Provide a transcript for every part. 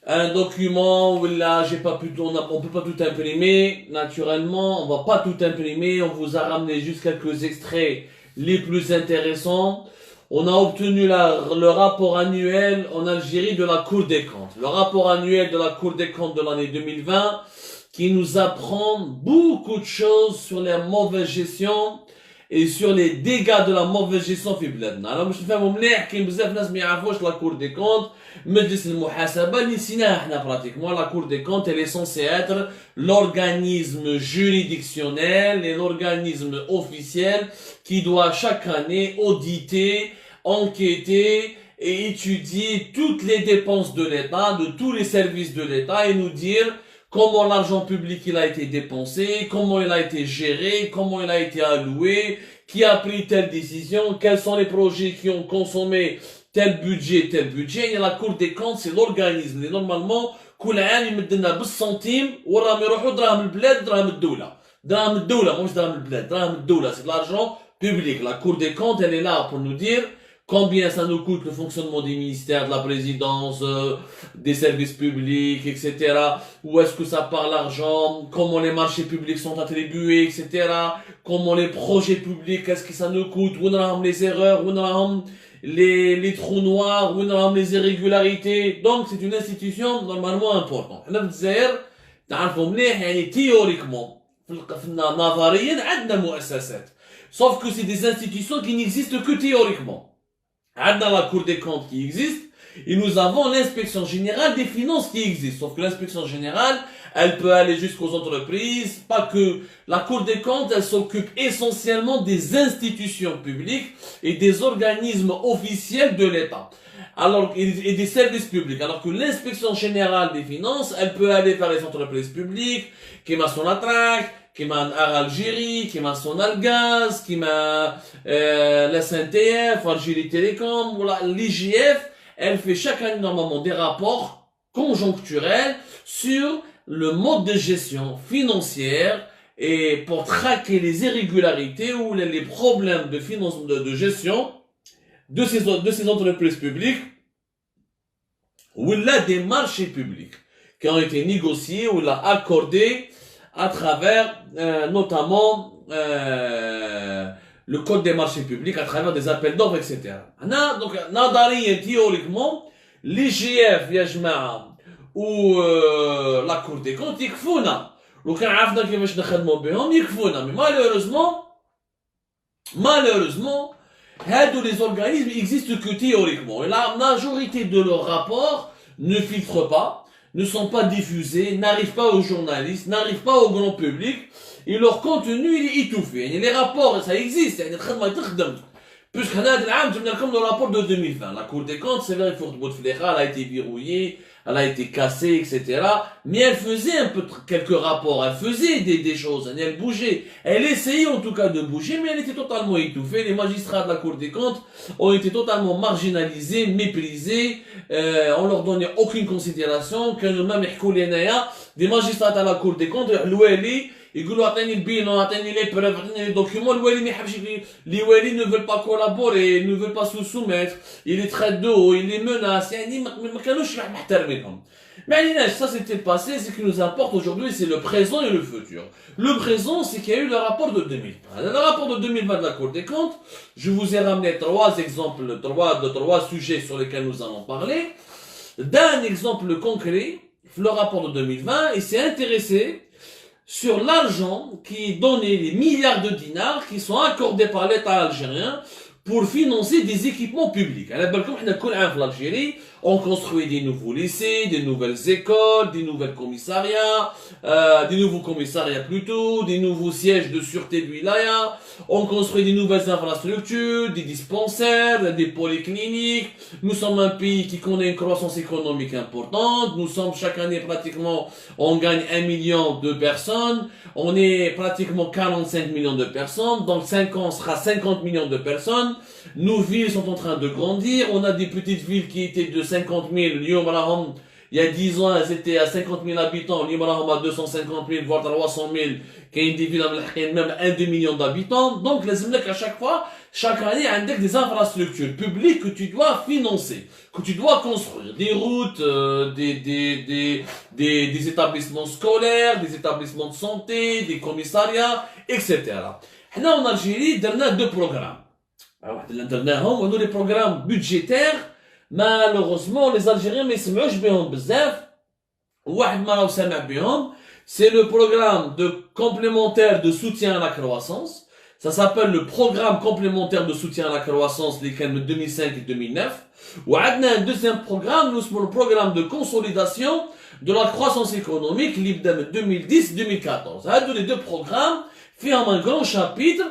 un document où là, j'ai pas pu, on peut pas tout imprimer. Naturellement, on va pas tout imprimer. On vous a ramené juste quelques extraits les plus intéressants. On a obtenu le rapport annuel en Algérie de la Cour des comptes. Le rapport annuel de la Cour des comptes de l'année 2020 qui nous apprend beaucoup de choses sur la mauvaise gestion et sur les dégâts de la mauvaise gestion في بلادنا. Alors باش نفهموا مليح كاين بزاف ناس ما يعرفوش لا كور دي كونت مجلس المحاسبة اللي نسيناها احنا pratiquement. La Cour des comptes elle est censée être l'organisme juridictionnel et l'organisme officiel qui doit chaque année auditer, enquêter et étudier toutes les dépenses de l'État, de tous les services de l'État et nous dire comment l'argent public il a été dépensé, comment il a été géré, comment il a été alloué, qui a pris telle décision, quels sont les projets qui ont consommé tel budget. Et la Cour des comptes, c'est l'organisme. Et normalement, كل عام يمدنا بالسنتيم وراهم يروحوا دراهم البلاد دراهم الدولة. دراهم الدولة مش دراهم البلاد، دراهم الدولة. C'est de l'argent public. La Cour des comptes, elle est là pour nous dire combien ça nous coûte le fonctionnement des ministères, de la présidence, des services publics, etc. Où est-ce que ça part l'argent, comment les marchés publics sont attribués, etc. Comment les projets publics, qu'est-ce que ça nous coûte, où on a les erreurs, où on a les trous noirs, où on a les irrégularités. Donc c'est une institution normalement importante. حنا في الجزائر تعرفوا مليح يعني تيوريكمون نظريا عندنا مؤسسات. Sauf que c'est des institutions qui n'existent que théoriquement. Dans la Cour des comptes qui existe, et nous avons l'inspection générale des finances qui existe. Sauf que l'inspection générale, elle peut aller jusqu'aux entreprises, pas que. La Cour des comptes, elle s'occupe essentiellement des institutions publiques et des organismes officiels de l'État. Alors, et des services publics. Alors que l'inspection générale des finances, elle peut aller vers les entreprises publiques, qui m'a son attraque, qui m'a Algérie, qui m'a son Algaz, qui m'a la SNTF, Algérie Télécom, voilà, l'IGF, elle fait chaque année normalement des rapports conjoncturels sur le mode de gestion financière et pour traquer les irrégularités ou les problèmes de finance, de gestion de ces entreprises publiques ou là des marchés publics qui ont été négociés ou là accordés à travers notamment le code des marchés publics, à travers des appels d'offres, etc. Donc, نظريا théoriquement, l'IGF يا جماعة ou la Cour des comptes يكفونا. لو كان عرفنا كيفاش نخدموا بهم يكفونا. Mais malheureusement, les organismes existent que théoriquement. Et la majorité de leurs rapports ne filtrent pas, ne sont pas diffusés, n'arrivent pas aux journalistes, n'arrivent pas au grand public, et leur contenu il est étouffé. Et les rapports, ça existe, puisque le rapport de 2020, la Cour des comptes, c'est vrai, elle a été verrouillée, elle a été cassée, etc. Mais elle faisait un peu quelques rapports, elle faisait des choses, elle bougeait. Elle essayait en tout cas de bouger, mais elle était totalement étouffée. Les magistrats de la Cour des comptes ont été totalement marginalisés, méprisés, on leur donnait aucune considération. Que même des magistrats à la Cour des comptes, l'ouali, يقولوا اعطيني البيلون اعطيني لي بروف اعطيني لي دوكيومون الوالي ما يحبش لي والي ne veulent pas collaborer ne veulent pas se soumettre il est très d'eau il les menace يعني ما كانوش محترمينهم ما عليناش ça c'était le passé ce qui nous importe aujourd'hui c'est le présent et le futur le présent c'est qu'il y a eu le rapport de 2020 le rapport de 2020 de la Cour des comptes je vous ai ramené trois exemples trois sujets sur lesquels nous allons parler d'un exemple concret le rapport de 2020 il s'est intéressé sur l'argent qui est donné, les milliards de dinars qui sont accordés par l'État algérien pour financer des équipements publics. En Algérie, on construit des nouveaux lycées, des nouvelles écoles, des nouvelles commissariats, des nouveaux commissariats plutôt, des nouveaux sièges de sûreté de wilaya, on construit des nouvelles infrastructures, des dispensaires, des polycliniques. Nous sommes un pays qui connaît une croissance économique importante. Nous sommes chaque année pratiquement, on gagne 1 million de personnes. On est pratiquement 45 millions de personnes. Dans 5 ans, on sera 50 millions de personnes. Nos villes sont en train de grandir. On a des petites villes qui étaient de 50 000. Il y a 10 ans, elles étaient à 50 000 habitants. On a 250 000, voire 300 000. Qui a une des villes même 1-2 millions d'habitants. Donc, les Zemlek, à chaque fois, chaque année, avec des infrastructures publiques que tu dois financer, que tu dois construire. Des routes, des établissements scolaires, des établissements de santé, des commissariats, etc. Là, en Algérie, on a deux programmes. On a les programmes budgétaires. Malheureusement, les Algériens ne سمعوش بهم بزاف. واحد ما راهو سامع بهم. C'est le programme de complémentaire de soutien à la croissance. Ça s'appelle le programme complémentaire de soutien à la croissance, les de 2005 et 2009. Ou un deuxième programme, nous sommes le programme de consolidation de la croissance économique, l'IBDEM 2010-2014. Les deux programmes ferment un grand chapitre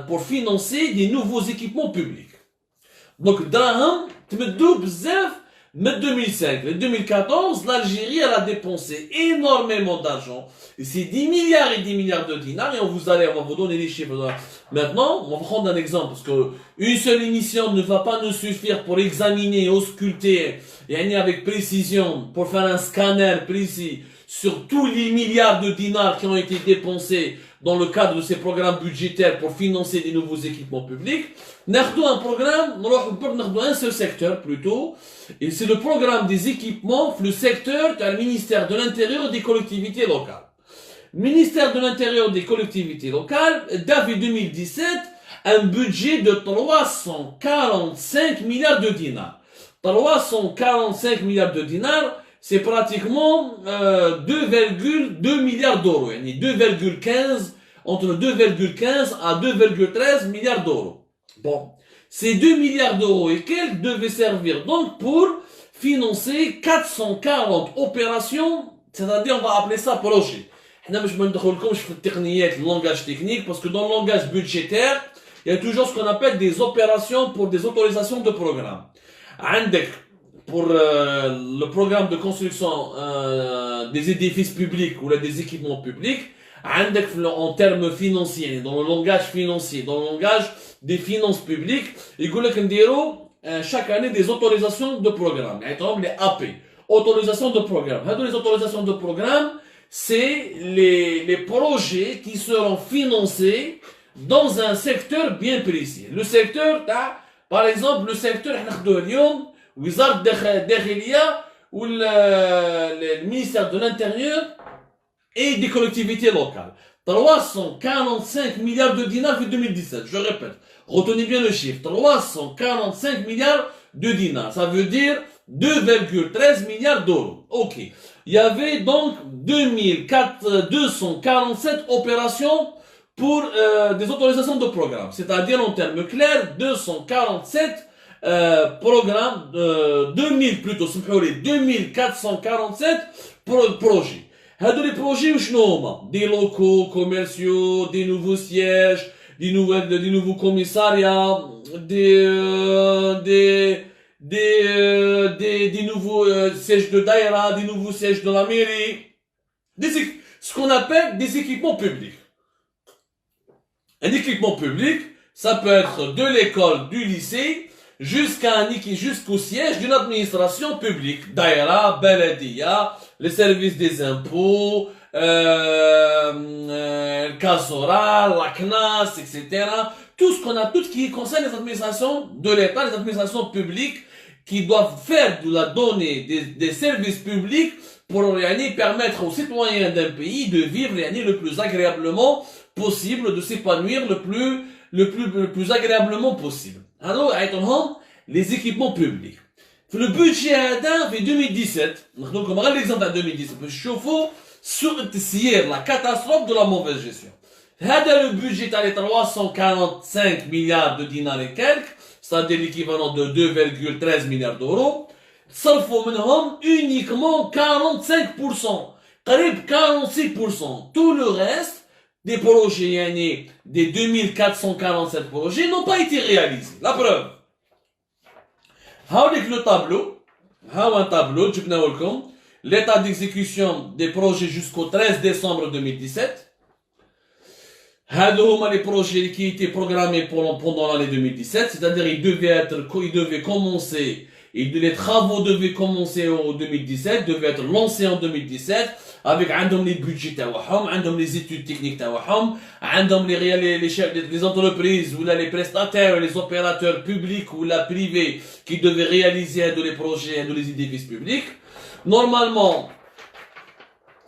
pour financer des nouveaux équipements publics. Donc, Draham, tu me doubles bzaf. Mais 2005, en 2014, l'Algérie, elle a dépensé énormément d'argent. Et c'est 10 milliards et 10 milliards de dinars. Et on va vous donner les chiffres. Maintenant, on va prendre un exemple. Parce que une seule émission ne va pas nous suffire pour examiner, ausculter, et avec précision, pour faire un scanner précis sur tous les milliards de dinars qui ont été dépensés dans le cadre de ces programmes budgétaires pour financer des nouveaux équipements publics. Nous un programme, nous un seul secteur plutôt, et c'est le programme des équipements, le secteur du ministère de l'Intérieur et des collectivités locales. Le ministère de l'Intérieur et des collectivités locales, depuis 2017, un budget de 345 milliards de dinars. 345 milliards de dinars, c'est pratiquement 2,2 milliards d'euros. 2,15, entre 2,15 à 2,13 milliards d'euros. Bon, ces 2 milliards d'euros et quelques devaient servir donc pour financer 440 opérations, c'est-à-dire on va appeler ça projet. Je ne vais pas le langage technique, parce que dans le langage budgétaire, il y a toujours ce qu'on appelle des opérations pour des autorisations de programme. Pour le programme de construction des édifices publics ou des équipements publics, en termes financiers, dans le langage financier, dans le langage des finances publiques, il y a chaque année des autorisations de programme, les AP, autorisations de programme. Les autorisations de programme, c'est les projets qui seront financés dans un secteur bien précis. Le secteur, par exemple, le secteur Wizard Dekhilia ou le ministère de l'Intérieur et des collectivités locales. 345 milliards de dinars en 2017. Je répète, retenez bien le chiffre. 345 milliards de dinars. Ça veut dire 2,13 milliards d'euros. Ok. Il y avait donc 247 opérations pour des autorisations de programme. C'est-à-dire en termes clairs, 247 programme 2447 projets. Les projets des locaux commerciaux, des nouveaux sièges, des nouveaux commissariats, des nouveaux sièges de daïra, des nouveaux sièges de la mairie, ce qu'on appelle des équipements publics. Un équipement public, ça peut être de l'école, du lycée, jusqu'au siège d'une administration publique. Daïra, Beladia, les services des impôts, le Casora, la CNAS, etc. Tout ce qui concerne les administrations de l'État, les administrations publiques, qui doivent faire de la donnée des services publics pour permettre aux citoyens d'un pays de vivre le plus agréablement possible, de s'épanouir le plus agréablement possible. Alors, les équipements publics. Le budget en 2017, donc on va l'exemple en 2017, sur la catastrophe de la mauvaise gestion. Le budget est 345 milliards de dinars et quelques, c'est-à-dire l'équivalent de 2,13 milliards d'euros. صرفوا منهم uniquement 45%, 46%. Tout le reste des projets, des 2447 projets n'ont pas été réalisés. La preuve. Avec le tableau, un tableau, l'état d'exécution des projets jusqu'au 13 décembre 2017. Les projets qui étaient programmés pendant l'année 2017, c'est-à-dire ils devaient commencer les travaux devaient commencer en 2017, devaient être lancés en 2017, avec les budgets تاعهم, les études techniques تاعهم, les entreprises ou les prestataires, les opérateurs publics ou la privés qui devaient réaliser les projets et les édifices publics. Normalement,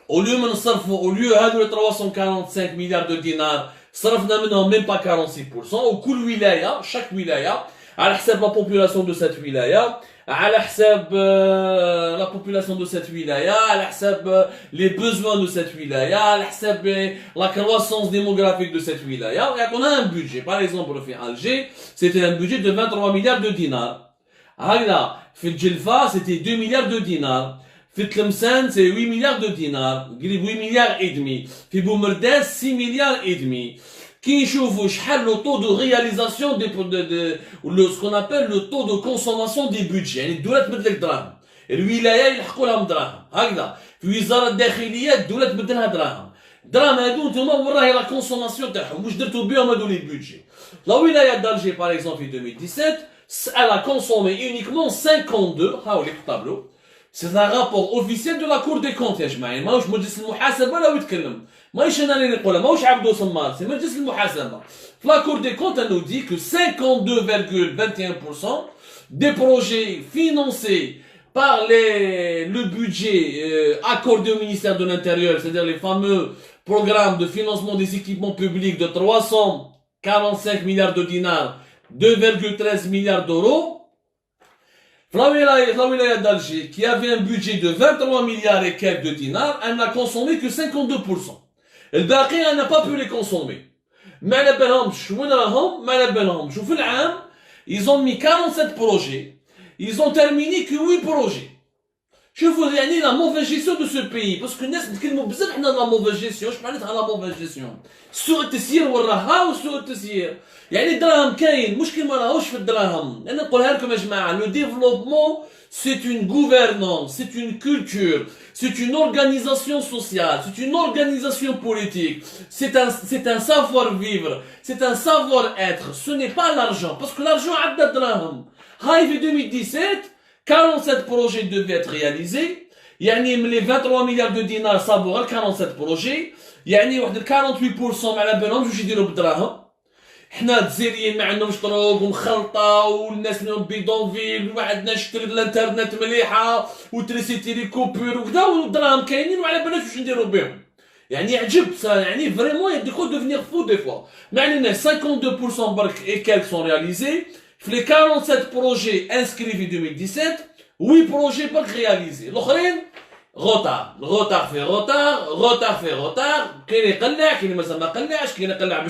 au lieu de 345 milliards de dinars, صرفنا منهم même pas 46%, وكل ولاية, chaque ولاية, على حساب la population de cette ولاية, على حساب la population de cette ولاية, على حساب les besoins de cette ولاية, على حساب la croissance démographique de cette ولاية. Et on a un budget. Par exemple, في Alger, c'était un budget de 23 milliards de dinars. هكذا في الجلفة, c'était 2 milliards de dinars. في تلمسان c'est 8 milliards de dinars, قريب 8 milliards et demi. في بومرداس 6 milliards et demi. كي نشوفوا شحال le taux de réalisation ce qu'on appelle le taux de consommation des budgets. يعني الدولة تبدل لك دراهم, الولاية يلحقوا لهم دراهم. هكذا في وزارة الداخلية الدولة تبدل لها دراهم. دراهم هادو نتوما وراهي لا كونسوماسيون تاعهم, واش درتو بهم هادو لي بودجي. لا ولاية d'Alger par exemple en 2017, elle a consommé uniquement 52, هاو لي الطابلو. C'est un rapport officiel de la Cour des comptes يا جماعة, ماهوش مجلس المحاسبة ولا يتكلم, ماهيش انا اللي نقولها, ماهوش عبدو سمار, c'est مجلس المحاسبة. La Cour des comptes elle nous dit que 52,21% des projets financés par le budget accordé au ministère de l'Intérieur, c'est-à-dire les fameux programmes de financement des équipements publics de 345 milliards de dinars, 2,13 milliards d'euros, la wilaya d'Alger, qui avait un budget de 23 milliards et quelques de dinars, elle n'a consommé que 52%. Le baqi, elle n'a pas pu les consommer. Ils ont mis 47 projets. Ils ont terminé que 8 projets. شوفوا يعني la mauvaise gestion de ce pays, parce que الناس نتكلموا بزاف حنا لا mauvaise gestion. اش معناتها لا mauvaise gestion؟ سوء التسيير وراها وسوء التسيير. يعني الدراهم كاين, مشكل ما راهوش في الدراهم. انا نقولها لكم يا جماعه, le développement c'est une gouvernance, c'est une culture, c'est une organisation sociale, c'est une organisation politique, c'est un savoir-vivre, c'est un savoir-être. Ce n'est pas l'argent, parce que l'argent عدى الدراهم. هاي في 2017 47 projets devaient être réalisés. يعني من les 23 milliards de dinars صابوا غير 47 projets. يعني واحد 48% ما على بالهمش واش يديروا بالدراهم. حنا الجزائريين ما عندهمش طرق ومخلطه, والناس منهم بيدونفيل, وما عندناش الانترنت مليحه, وتريسيتي لي كوبور وكذا, والدراهم كاينين وما على بالناش واش نديروا بهم. يعني عجب يعني فريمون يديكو devenir fou des fois. ما علينا 52% برك et quelques sont réalisés. Les 47 projets inscrits en 2017, 8 projets pas réalisés. L'autre, retard. Retard fait retard, retard fait retard. Qui n'est pas là, qui n'est pas là, qui n'est pas là,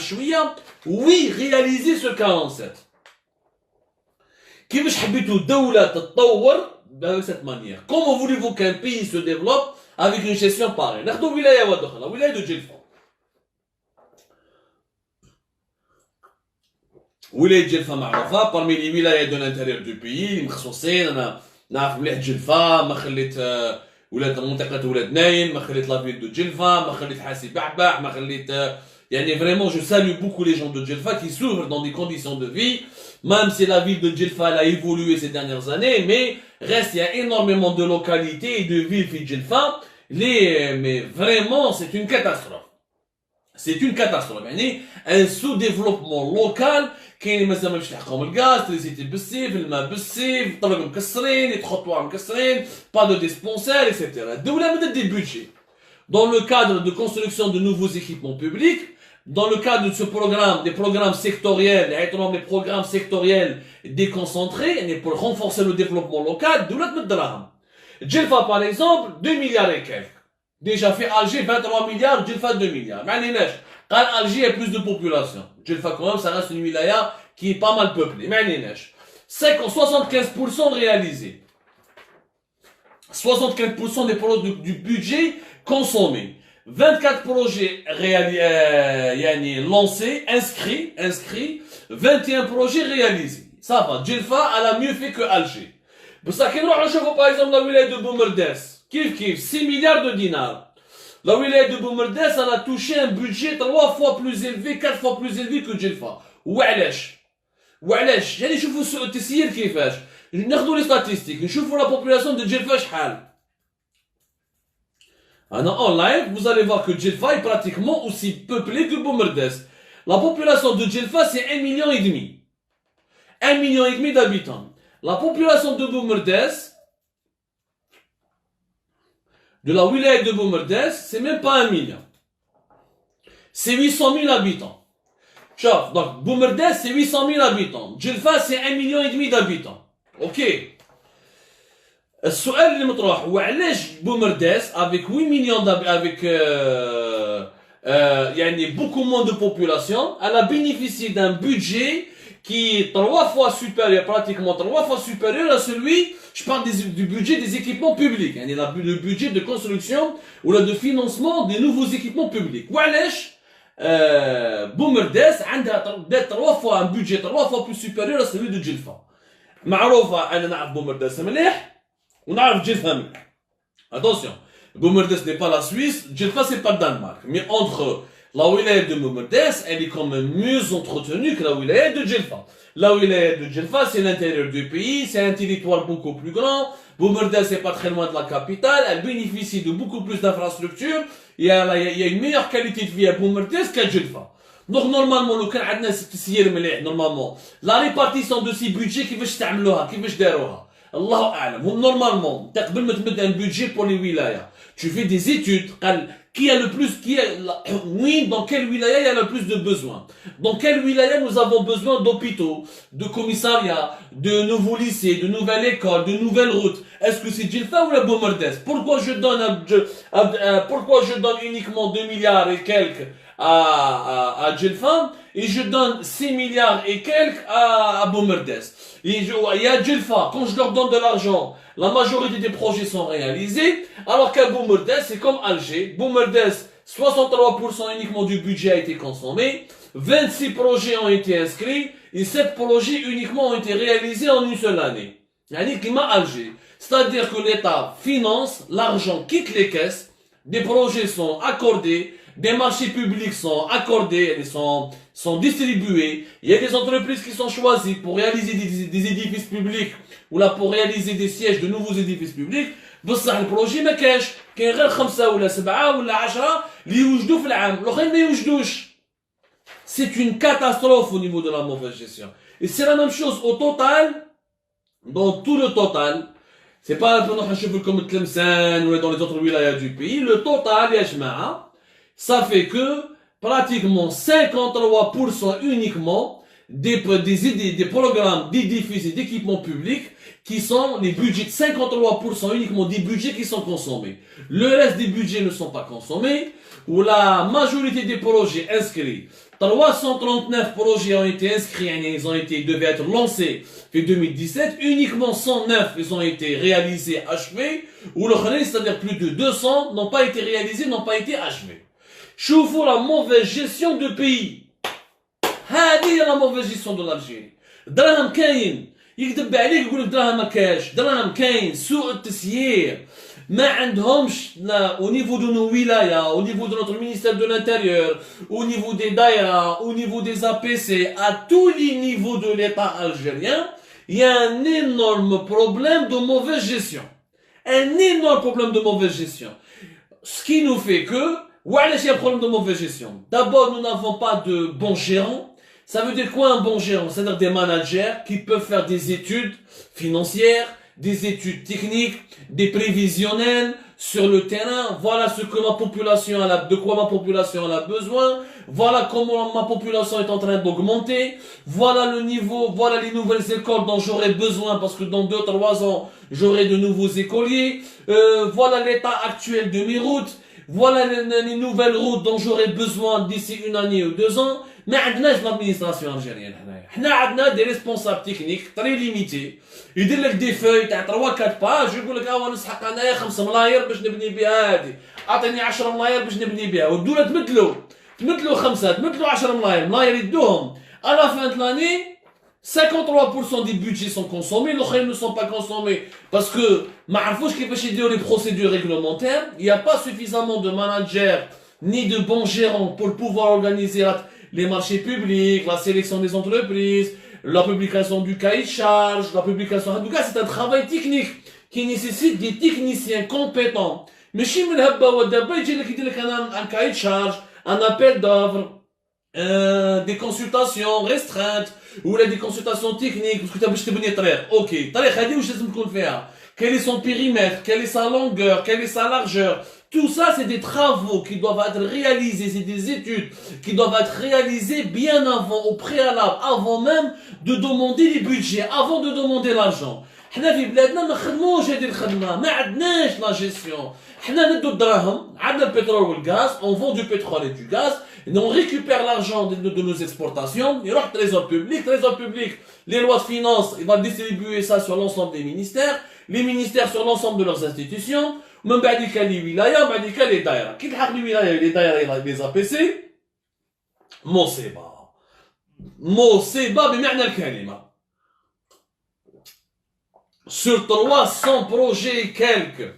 oui, réalisés sur 47. Qui veut habitu doula tatawar de cette manière? Comment voulez-vous qu'un pays se développe avec une gestion pareille? Nous avons wilaya wadakha, la wilaya de Djelfa. ولاية جلفة معروفة parmi les wilayas de l'intérieur du pays اللي مخصوصين. انا نعرف مليح جلفة, ما خليت ولاد منطقة ولاد نايل, ما خليت لا فيل دو جلفة, ما خليت حاسي بعبع, ما خليت يعني vraiment je salue beaucoup les gens de Djelfa qui souffrent dans des conditions de vie, même si la ville de Djelfa a évolué ces dernières années, mais reste il y a énormément de localités et de villes في Djelfa, mais vraiment c'est une catastrophe. C'est une catastrophe. يعني un sous-développement local. كاين مازال ما باش يحققهم الغاز, تريزيتي بالسيف, الماء بالسيف, الطرق مكسرين, الخطوات مكسرين, pas de dispensaire, etc. الدولة بدات des budgets. Dans le cadre de construction de nouveaux équipements publics, dans le cadre de ce programme, des programmes sectoriels, les programmes sectoriels déconcentrés, pour renforcer le développement local, الدولة تمدراهم. Djelfa par exemple, 2 milliards et quelques. Déjà fait Alger 23 milliards, Djelfa 2 milliards. معنيناش قال Alger a plus de population. Djelfa quand même ça reste une wilaya qui est pas mal peuplée. معنيناش 75% réalisés. 75% des projets du budget consommé. 24 projets lancés, inscrits, 21 projets réalisés. Ça va, Djelfa elle a mieux fait que Alger. بس كي نروح نشوفوا par exemple la wilaya de Boumerdès, كيف 6 milliards de dinars. La wilaya de Boumerdès elle a touché un budget 3 fois plus élevé, 4 fois plus élevé que Djelfa. وعلاش يعني شوفوا التسيير كيفاش. ناخذوا les statistiques نشوفوا la population de Djelfa شحال. En live, vous allez voir que Djelfa est pratiquement aussi peuplé que Boumerdès. La population de Djelfa, c'est 1,5 million. 1,5 million d'habitants. La population de Boumerdès, de la wilaya de Boumerdès, c'est même pas 1 million. C'est 800 000 habitants. Chaf, donc Boumerdès, c'est 800 000 habitants. Djelfa, c'est 1,5 million d'habitants. Ok. السؤال اللي مطروح هو علاش بومرداس avec 8 millions avec يعني beaucoup moins de population, elle a bénéficié d'un budget qui est 3 fois supérieur, pratiquement 3 fois supérieur à celui, je parle du budget des équipements publics, يعني le budget de construction ou de financement des nouveaux équipements publics. وعلاش بومرداس عندها 3 fois un budget 3 fois plus supérieur à celui de Djelfa. معروفة أنا نعرف بومرداس مليح ونعرف Djelfa مليح. Attention, Boumerdès n'est pas la Suisse, Djelfa c'est pas le Danemark. Mais entre la wilaya de Boumerdès, elle est quand même mieux entretenue que la wilaya de Djelfa. La wilaya de Djelfa, c'est l'intérieur du pays, c'est un territoire beaucoup plus grand. Boumerdès c'est pas très loin de la capitale, elle bénéficie de beaucoup plus d'infrastructures. Il y a une meilleure qualité de vie à Boumerdès qu'à Djelfa. Donc normalement, لو كان عندنا تسيير مليح normalement, la répartition de ces budgets كيفاش تعملوها كيفاش داروها الله اعلم. هم نورمالمون قبل ما تمد un budget pour les wilayas, tu fais des études قال qui a le plus oui, dans quelle wilaya il y a le plus de besoins, dans quelle wilaya nous avons besoin d'hôpitaux, de commissariats, de nouveaux lycées, de nouvelles écoles, de nouvelles routes. Est-ce que c'est Djelfa ou la Boumerdès? Pourquoi je donne uniquement 2 milliards et quelques à Djelfa et je donne 6 milliards et quelques à Boumerdès? Il y a Djelfa, quand je leur donne de l'argent, la majorité des projets sont réalisés, alors qu'à Boumerdès, c'est comme Alger. Boumerdès, 63% uniquement du budget a été consommé, 26 projets ont été inscrits, et 7 projets uniquement ont été réalisés en une seule année. Alger. C'est-à-dire que l'État finance, l'argent quitte les caisses, des projets sont accordés, des marchés publics sont accordés, sont distribués. Il y a des entreprises qui sont choisies pour réaliser des édifices publics ou là pour réaliser des sièges de nouveaux édifices publics. بصح البروجي ما كاش كاين غير 5 ولا 7 ولا 10 اللي يوجدوا في العام الاخرين ما يوجدوش. C'est une catastrophe au niveau de la mauvaise gestion. Et c'est la même chose au total, dans tout le total. C'est pas pour nous نشوفوا comme Tlemcen ou dans les autres wilayas du pays. Le total يا جماعه ça fait que pratiquement 53% uniquement des programmes d'édifices et d'équipements publics qui sont les budgets, 53% uniquement des budgets qui sont consommés. Le reste des budgets ne sont pas consommés, ou la majorité des projets inscrits, 339 projets ont été inscrits, ils devaient être lancés en 2017, uniquement 109 ils ont été réalisés, achevés, ou le reste, c'est-à-dire plus de 200 n'ont pas été réalisés, n'ont pas été achevés. شوفوا la mauvaise gestion de pays. هذه هي la mauvaise gestion de l'Algérie. دراهم كاين يكذب عليك يقول لك دراهم ما كاش، دراهم كاين، سوء التسيير. ما عندهمش au niveau de nos wilayas, au niveau de notre ministère de l'Intérieur, au niveau des daïras, au niveau des APC, à tous les niveaux de l'État algérien, il y a un énorme problème de mauvaise gestion. Un énorme problème de mauvaise gestion. Ce qui nous fait que il y a un problème de mauvaise gestion. D'abord, nous n'avons pas de bons gérants. Ça veut dire quoi un bon gérant? C'est-à-dire des managers qui peuvent faire des études financières, des études techniques, des prévisionnels sur le terrain. Voilà ce que ma population de quoi ma population a besoin. Voilà comment ma population est en train d'augmenter. Voilà le niveau, voilà les nouvelles écoles dont j'aurai besoin parce que dans 2-3 ans, j'aurai de nouveaux écoliers. Voilà l'état actuel de mes routes. Voilà les nouvelles routes dont j'aurai besoin d'ici 1 année ou 2 ans. ما عندناش l'administration algérienne حنايا. حنا عندنا des responsables techniques très limités. يدير لك دي فوي تاع 3-4 باج يقول لك نسحق انايا 5 ملاير باش نبني بها هذه. اعطيني 10 ملاير باش نبني بها. والدولة تمدلو 5 تمدلو 10 ملاير يدوهم. À la fin de l'année, 53% des budgets sont consommés, les autres ne sont pas consommés parce que les procédures réglementaires, il n'y a pas suffisamment de managers ni de bons gérants pour pouvoir organiser les marchés publics, la sélection des entreprises, la publication du cahier de charge, la publication... En tout cas, c'est un travail technique qui nécessite des techniciens compétents. Mais si vous un cahier de charge, un appel d'œuvre, des consultations restreintes, ou là des consultations techniques, parce que tu as besoin de traire. Ok, quel est son périmètre, quelle est sa longueur, quelle est sa largeur. Tout ça, c'est des travaux qui doivent être réalisés, c'est des études qui doivent être réalisées bien avant, au préalable, avant même de demander les budgets, avant de demander l'argent. حنا في بلادنا ما خدموش هذه الخدمه ما عندناش لا جيستيون حنا ندو الدراهم عندنا البترول والغاز on vend du pétrole et du gaz et on récupère l'argent de nos exportations il y trésor public les lois de finances ils vont distribuer ça sur l'ensemble des ministères les ministères sur l'ensemble de leurs institutions من بعد كان لي ولايه بعد كان لي دايره كي تلحق لي ولايه لي دايره لي زابيسي مصيبه بمعنى الكلمه. Sur 300 projets et quelques,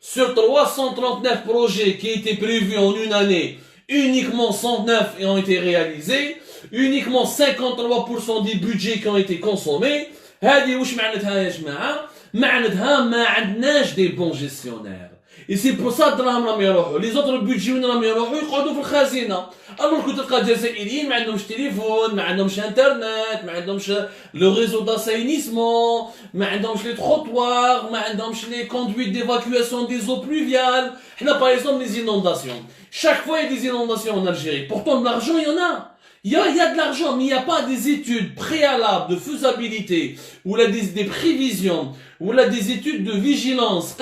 sur 339 projets qui étaient prévus en une année, uniquement 109 ont été réalisés, uniquement 53% des budgets qui ont été consommés. هذه وش معناتها يا جماعة؟ معناتها ما عندناش des bons gestionnaires. Et c'est pour ça الدراهم راهم يروحوا، les autres budgets وين راهم يروحوا يقعدوا في الخزينة. alors كنت تلقى الجزائريين ما عندهمش تليفون، ما عندهمش انترنت، ما عندهمش لو ريزو d'assainissement، ما عندهمش لي trottoirs، ما عندهمش les conduites d'évacuation des eaux pluviales. حنا par exemple les inondations. Chaque fois il y a des inondations en Algérie. Pourtant de l'argent il y en a. Il y a de l'argent, mais il n'y a pas des études préalables de faisabilité, ou là des prévisions, ou là des études de vigilance.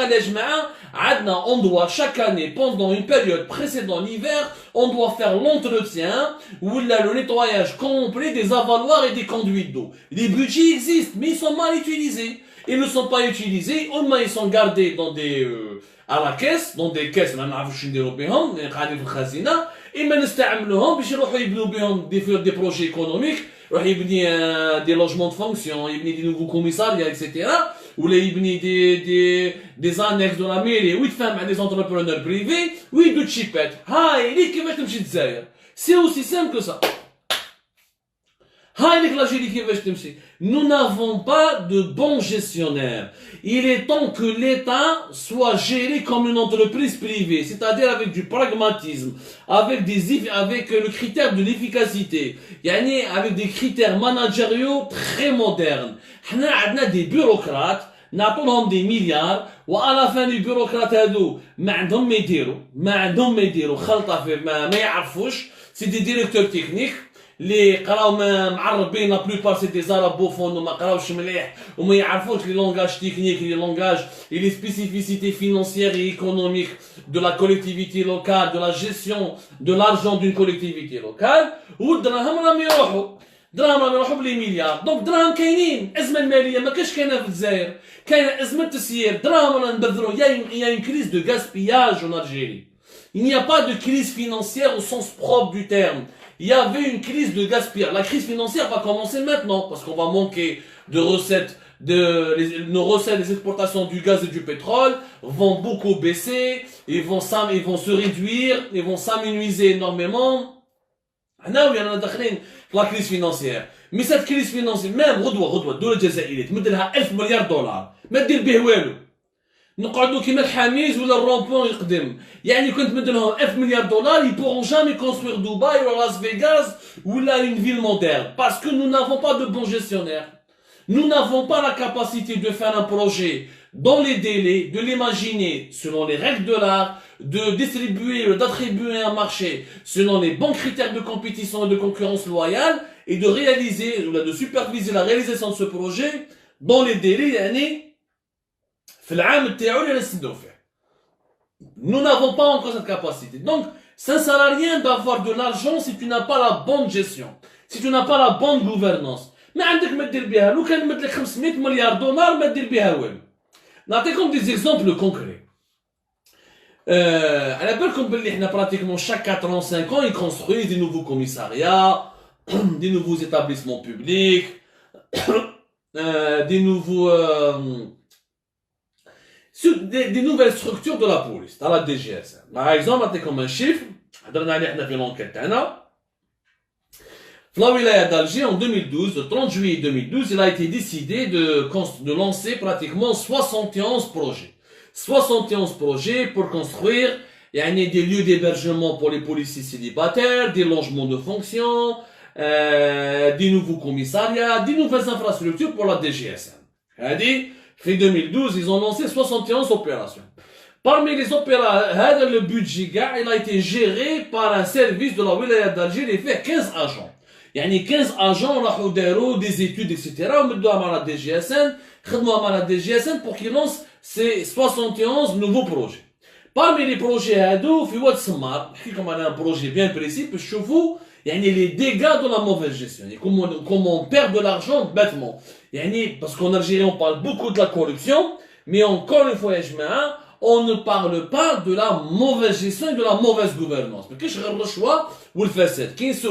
On doit chaque année, pendant une période précédant l'hiver, on doit faire l'entretien, ou là le nettoyage complet des avaloirs et des conduites d'eau. Les budgets existent, mais ils sont mal utilisés. Ils ne sont pas utilisés, au moins ils sont gardés dans à la caisse, dans des caisses, إما نستعملوهم باش يروحوا يبنوا بهم des projets économiques يروح يبني des logements de fonction يبني des nouveaux commissariats etc ولا يبني des annexes de la mairie ويتفاهم مع des entrepreneurs privés ويدو تشيبات هاي ليك كيفاش تمشي الجزائر سي aussi simple que ça. Nous n'avons pas de bons gestionnaires. Il est temps que l'État soit géré comme une entreprise privée, c'est-à-dire avec du pragmatisme, avec le critère de l'efficacité, avec des critères managériaux très modernes. On a des bureaucrates, نعطولهم des milliards وعلى la fin les bureaucrates هادو ما عندهم ما يديروا خلطة في ما يعرفوش. C'est des directeurs techniques اللي قراو معربين لا بلوبار سي دي زارابوفون وما قراوش مليح وما يعرفوش لي لونغاج تكنيك لي لونغاج et les spécificités financières et économiques de la collectivité locale, de la gestion de l'argent d'une collectivité locale. والدراهم راهم يروحوا بلي مليار. دونك دراهم كاينين. الازمه الماليه ما كاينه في الجزائر، كاينه ازمه تسيير. دراهم رانا نبذروا. Il y a une crise de gaspillage en Algérie. Il n'y a pas de crise financière au sens propre du terme. Il y avait une crise de gaspillage. La crise financière va commencer maintenant parce qu'on va manquer de recettes. Nos recettes des exportations du gaz et du pétrole vont beaucoup baisser, ils vont se réduire, ils vont s'amenuiser énormément. La crise financière. Mais cette crise financière, même غدوة الدولة الجزائرية تمد لها 1000 مليار دولار ما دير به والو. نقعدوا كيما الحميز ولا الرومبون يقدم. كنت تمد لهم 1000 مليار دولار ils pourront jamais construire Dubaï ou Las Vegas ou là une ville moderne parce que nous n'avons pas de bons gestionnaires. Nous n'avons pas la capacité de faire un projet dans les délais, de l'imaginer selon les règles de l'art, d'attribuer un marché selon les bons critères de compétition et de concurrence loyale et de réaliser, ou de superviser la réalisation de ce projet dans les délais Nous n'avons pas encore cette capacité. Donc, ça ne sert à rien d'avoir de l'argent si tu n'as pas la bonne gestion, si tu n'as pas la bonne gouvernance. ما عندك ما دير بها. لو كان مد لك 500 مليار دولار ما دير بها والو. نعطيكم des exemples concrets. على بالكم باللي احنا pratiquement chaque 4 ans 5 ans ils construisent des nouveaux commissariats, des nouveaux établissements publics, des nouveaux des nouvelles structures de la police, dans la DGS. Par exemple, نعطيكم un chiffre, حضرنا عليه احنا في l'enquête تاعنا. La wilaya d'Alger, en 2012, le 30 juillet 2012, il a été décidé de lancer pratiquement 71 projets. 71 projets pour construire des lieux d'hébergement pour les policiers célibataires, des logements de fonction, des nouveaux commissariats, des nouvelles infrastructures pour la DGSN. Fin 2012, ils ont lancé 71 opérations. Parmi les opérations, le budget il a été géré par un service de la wilaya d'Alger, il fait 15 agents. Il y a 15 agents qui des études, etc. On à la DGSN, à la DGSN pour qu'ils lancent ces 71 nouveaux projets. Parmi les projets, il y a un projet bien précis, parce que vous, il y a les dégâts de la mauvaise gestion. Comment on perd de l'argent bêtement. Parce qu'en Algérie, on parle beaucoup de la corruption, mais encore une fois, on ne parle pas de la mauvaise gestion et de la mauvaise gouvernance. Mais qu'est-ce que je choix ou le fait, qui est